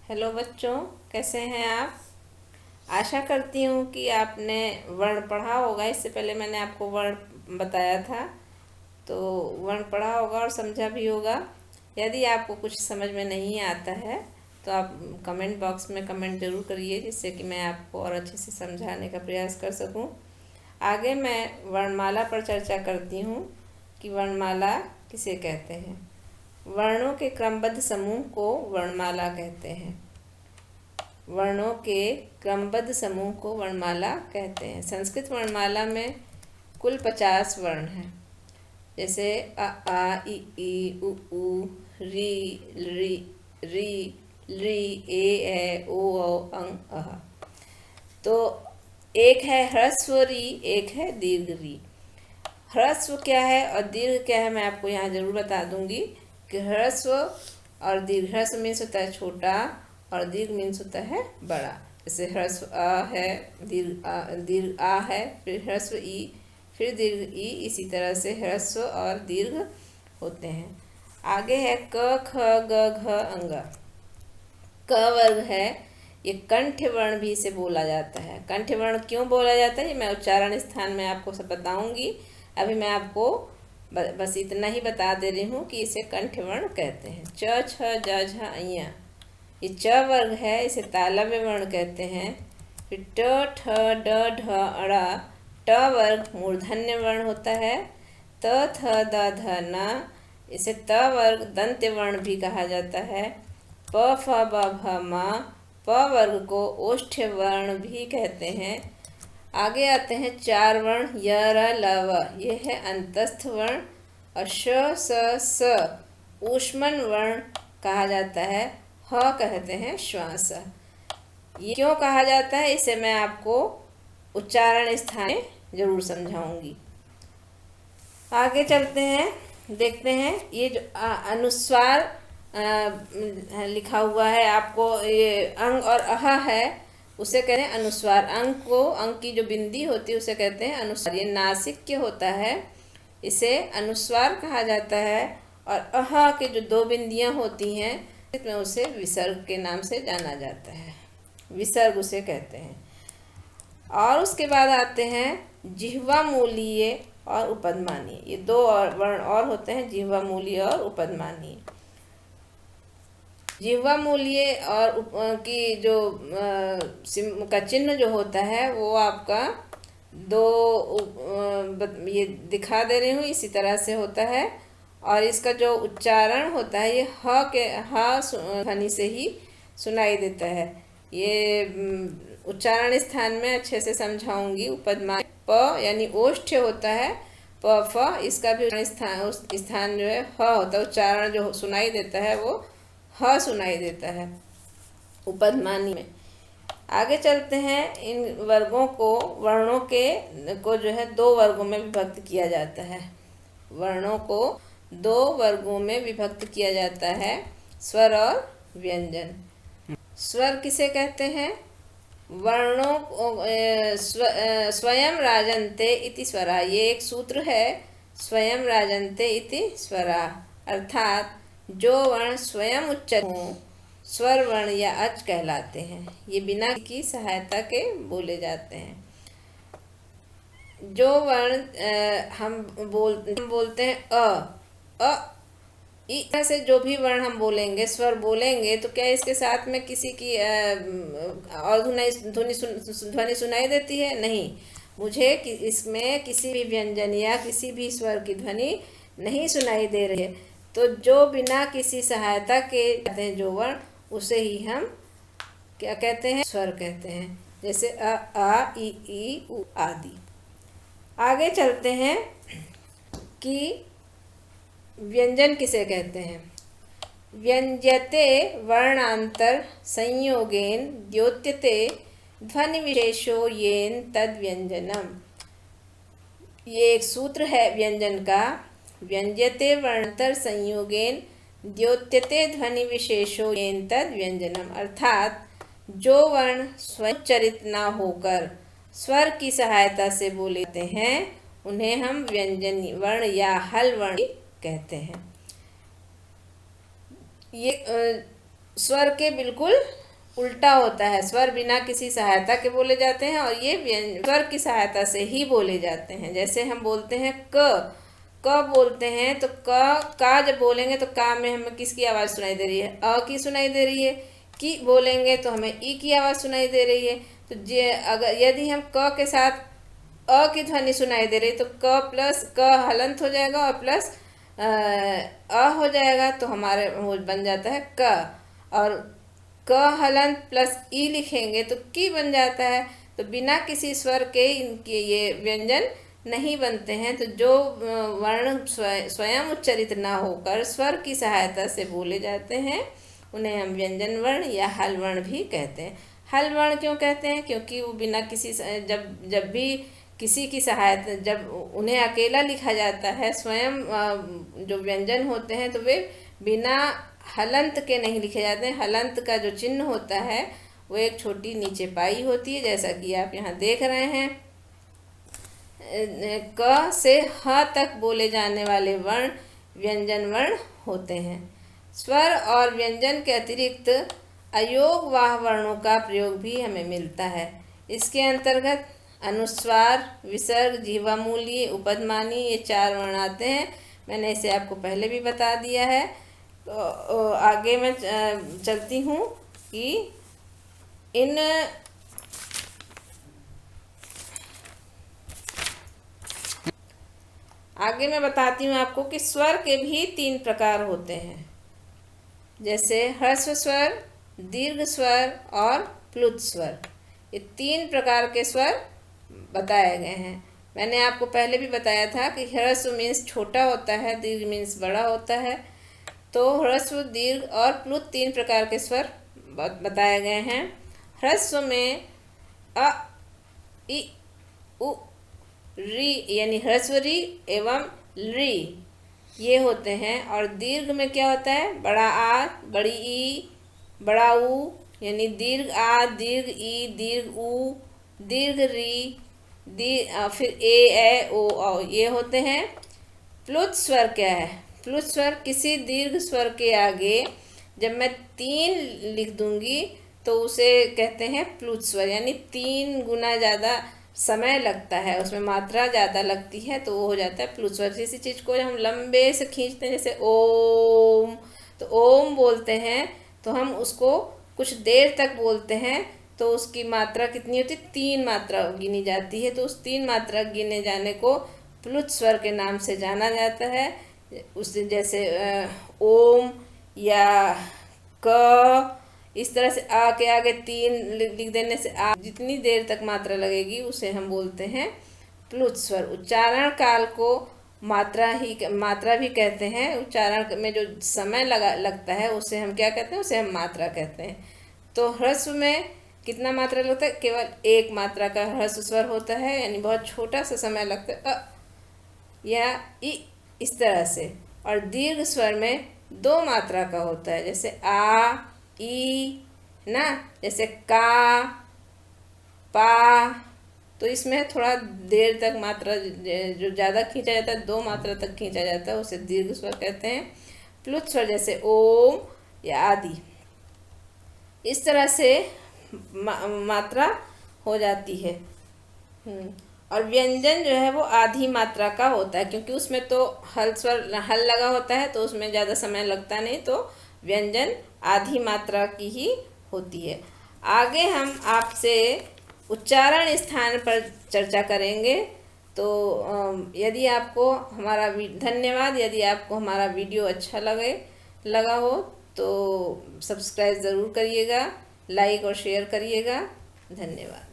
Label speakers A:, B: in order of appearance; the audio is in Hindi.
A: हेलो बच्चों, कैसे हैं आप। आशा करती हूँ कि आपने वर्ण पढ़ा होगा। इससे पहले मैंने आपको वर्ण बताया था, तो वर्ण पढ़ा होगा और समझा भी होगा। यदि आपको कुछ समझ में नहीं आता है तो आप कमेंट बॉक्स में कमेंट ज़रूर करिए, जिससे कि मैं आपको और अच्छे से समझाने का प्रयास कर सकूँ। आगे मैं वर्णमाला पर चर्चा करती हूँ कि वर्णमाला किसे कहते हैं। वर्णों के क्रमबद्ध समूह को वर्णमाला कहते हैं। वर्णों के क्रमबद्ध समूह को वर्णमाला कहते हैं। संस्कृत वर्णमाला में कुल 50 वर्ण हैं, जैसे अ आ ई उ ऊ री री री री ए ओ अंग अह। तो एक है ह्रस्व री, एक है दीर्घ री। ह्रस्व क्या है और दीर्घ क्या है मैं आपको यहाँ जरूर बता दूंगी कि ह्रस्व और दीर्घ। ह्रस्व मीन्स होता है छोटा और दीर्घ मीन्स होता है बड़ा। जैसे ह्रस्व अ है, दीर्घ आ है, फिर ह्रस्व ई, फिर दीर्घ ई। इसी तरह से ह्रस्व और दीर्घ होते हैं। आगे है क ख ग घ अंग। क वर्ग है, ये कंठ वर्ण भी इसे बोला जाता है। कंठ वर्ण क्यों बोला जाता है ये मैं उच्चारण स्थान में आपको सब बताऊंगी। अभी मैं आपको बस इतना ही बता दे रही हूँ कि इसे कंठ वर्ण कहते हैं। च छ ज झ अ। ये च वर्ग है, इसे तालव्य वर्ण कहते हैं। फिर ट ठ ड ढ अड़ा। ट वर्ग मूर्धन्य वर्ण होता है। त थ द ध न, इसे त वर्ग दंत्य वर्ण भी कहा जाता है। प फ ब भ म, प वर्ग को ओष्ठ्य वर्ण भी कहते हैं। आगे आते हैं 4 वर्ण य र ल व। ये है अंतस्थ वर्ण। और श स स ऊष्मन वर्ण कहा जाता है। ह कहते हैं श्वास। ये क्यों कहा जाता है इसे मैं आपको उच्चारण स्थान में जरूर समझाऊंगी। आगे चलते हैं, देखते हैं ये जो अनुस्वार लिखा हुआ है आपको, ये अंग और अह है, उसे कहते हैं अनुस्वार। अंग को, अंग की जो बिंदी होती है उसे कहते हैं अनुस्वार। ये नासिक्य होता है, इसे अनुस्वार कहा जाता है। और अह के जो 2 बिंदियां होती हैं में उसे विसर्ग के नाम से जाना जाता है। विसर्ग उसे कहते हैं। और उसके बाद आते हैं जिह्वा मूलीय और उपदमानीय। ये 2 और वर्ण और होते हैं, जिह्वा मूलीय और उपदमानीय। जिह्वा मूलीय और की जो का चिन्ह जो होता है वो आपका 2 ये दिखा दे रही हूँ, इसी तरह से होता है। और इसका जो उच्चारण होता है ये ह के ह ध्वनि से ही सुनाई देता है। ये उच्चारण स्थान में अच्छे से समझाऊंगी। उपदमा प यानी ओष्ठ्य होता है, प फ, इसका भी स्थान जो है ह होता है। उच्चारण जो सुनाई देता है वो ह सुनाई देता है उपदमानी में। आगे चलते हैं, इन वर्गों को, वर्णों को जो है 2 वर्गों में विभक्त किया जाता है। वर्णों को 2 वर्गों में विभक्त किया जाता है, स्वर और व्यंजन। स्वर किसे कहते हैं? वर्णों स्वयं राजन्ते इति स्वरा। ये एक सूत्र है, स्वयं राजन्ते इति स्वरा, अर्थात जो वर्ण स्वयं उच्चर हों स्वर वर्ण या अच कहलाते हैं। ये बिना की सहायता के बोले जाते हैं। जो वर्ण हम बोलते हैं अ इस से जो भी वर्ण हम बोलेंगे, स्वर बोलेंगे, तो क्या इसके साथ में किसी की और ध्वनि सुनाई देती है? नहीं। मुझे इसमें किसी भी व्यंजन या किसी भी स्वर की ध्वनि नहीं सुनाई दे रही है। तो जो बिना किसी सहायता के कहते हैं जो वर्ण, उसे ही हम क्या कहते हैं? स्वर कहते हैं। जैसे अ आ ई उ आदि। आगे चलते हैं कि व्यंजन किसे कहते हैं। व्यंज्यते वर्णांतर संयोगेन द्योत्यते ध्वनि विशेषो येन तद व्यंजनम। ये एक सूत्र है व्यंजन का। व्यंज्यते वर्णांतर संयोगेन द्योत्यते ध्वनि विशेषो येन तद व्यंजनम, अर्थात जो वर्ण स्वउच्चरित न होकर स्वर की सहायता से बोले जाते हैं उन्हें हम व्यंजन वर्ण या हल वर्ण कहते हैं। ये स्वर के बिल्कुल उल्टा होता है। स्वर बिना किसी सहायता के बोले जाते हैं और ये स्वर की सहायता से ही बोले जाते हैं। जैसे हम बोलते हैं क बोलते हैं तो का जब बोलेंगे तो का में हमें किसकी आवाज़ सुनाई दे रही है? अ की सुनाई दे रही है। की बोलेंगे तो हमें ई की आवाज़ सुनाई दे रही है। तो अगर यदि हम क के साथ अ की ध्वनि सुनाई दे रही तो क प्लस क हलंत हो जाएगा और प्लस अ हो जाएगा, तो हमारे वो बन जाता है क। और क हलंत प्लस ई लिखेंगे तो की बन जाता है। तो बिना किसी स्वर के इनके ये व्यंजन नहीं बनते हैं। तो जो वर्ण स्वयं उच्चरित ना होकर स्वर की सहायता से बोले जाते हैं उन्हें हम व्यंजन वर्ण या हल वर्ण भी कहते हैं। हल वर्ण क्यों कहते हैं? क्योंकि वो बिना किसी जब भी किसी की सहायता, जब उन्हें अकेला लिखा जाता है, स्वयं जो व्यंजन होते हैं तो वे बिना हलंत के नहीं लिखे जाते हैं। हलंत का जो चिन्ह होता है वो एक छोटी नीचे पाई होती है, जैसा कि आप यहाँ देख रहे हैं। क से ह तक बोले जाने वाले वर्ण व्यंजन वर्ण होते हैं। स्वर और व्यंजन के अतिरिक्त अयोग वाह वर्णों का प्रयोग भी हमें मिलता है। इसके अंतर्गत अनुस्वार, विसर्ग, जीवामूली, उपधमानी, ये 4 वर्ण आते हैं। मैंने इसे आपको पहले भी बता दिया है। तो आगे मैं चलती हूँ कि इन आगे मैं बताती हूँ आपको कि स्वर के भी 3 प्रकार होते हैं, जैसे ह्रस्व स्वर, दीर्घ स्वर और प्लुत स्वर। ये 3 प्रकार के स्वर बताए गए हैं। मैंने आपको पहले भी बताया था कि ह्रस्व मीन्स छोटा होता है, दीर्घ मीन्स बड़ा होता है। तो ह्रस्व, दीर्घ और प्लुत 3 प्रकार के स्वर बताए गए हैं। ह्रस्व में अ, इ, उ, री यानी ह्रस्व री एवं री ये होते हैं। और दीर्घ में क्या होता है? बड़ा आ, बड़ी ई, बड़ा ऊ, यानी दीर्घ आ, दीर्घ ई, दीर्घ ऊ, दीर्घ री, फिर ए ओ औ, ये होते हैं। प्लुत स्वर क्या है? प्लुत स्वर किसी दीर्घ स्वर के आगे जब मैं 3 लिख दूंगी तो उसे कहते हैं प्लुत स्वर, यानी 3 गुना ज़्यादा समय लगता है, उसमें मात्रा ज़्यादा लगती है, तो वो हो जाता है प्लुत स्वर। किसी चीज़ को हम लंबे से खींचते हैं, जैसे ओम, तो ओम बोलते हैं तो हम उसको कुछ देर तक बोलते हैं तो उसकी मात्रा कितनी होती है? 3 मात्रा गिनी जाती है। तो उस 3 मात्रा गिने जाने को प्लुत स्वर के नाम से जाना जाता है। उस जैसे ओम या क, इस तरह से आ के आगे 3 लिख देने से आ, जितनी देर तक मात्रा लगेगी उसे हम बोलते हैं प्लुत स्वर। उच्चारण काल को मात्रा भी कहते हैं। उच्चारण में जो समय लगता है उसे हम क्या कहते हैं? उसे हम मात्रा कहते हैं। तो ह्रस्व में कितना मात्रा लगता है? केवल 1 मात्रा का ह्रस्व स्वर होता है, यानी बहुत छोटा सा समय लगता है, अ या इ, इस तरह से। और दीर्घ स्वर में 2 मात्रा का होता है, जैसे आ, ई, ना, जैसे का, पा। तो इसमें थोड़ा देर तक मात्रा जो ज़्यादा खींचा जाता है, 2 मात्रा तक खींचा जाता है, उसे दीर्घ स्वर कहते हैं। प्लुत स्वर जैसे ओम या आदि, इस तरह से मात्रा हो जाती है। और व्यंजन जो है वो आधी मात्रा का होता है, क्योंकि उसमें तो हल लगा होता है तो उसमें ज़्यादा समय लगता नहीं, तो व्यंजन आधी मात्रा की ही होती है। आगे हम आपसे उच्चारण स्थान पर चर्चा करेंगे। तो यदि आपको धन्यवाद। यदि आपको हमारा वीडियो अच्छा लगा हो तो सब्सक्राइब ज़रूर करिएगा, लाइक और शेयर करिएगा। धन्यवाद।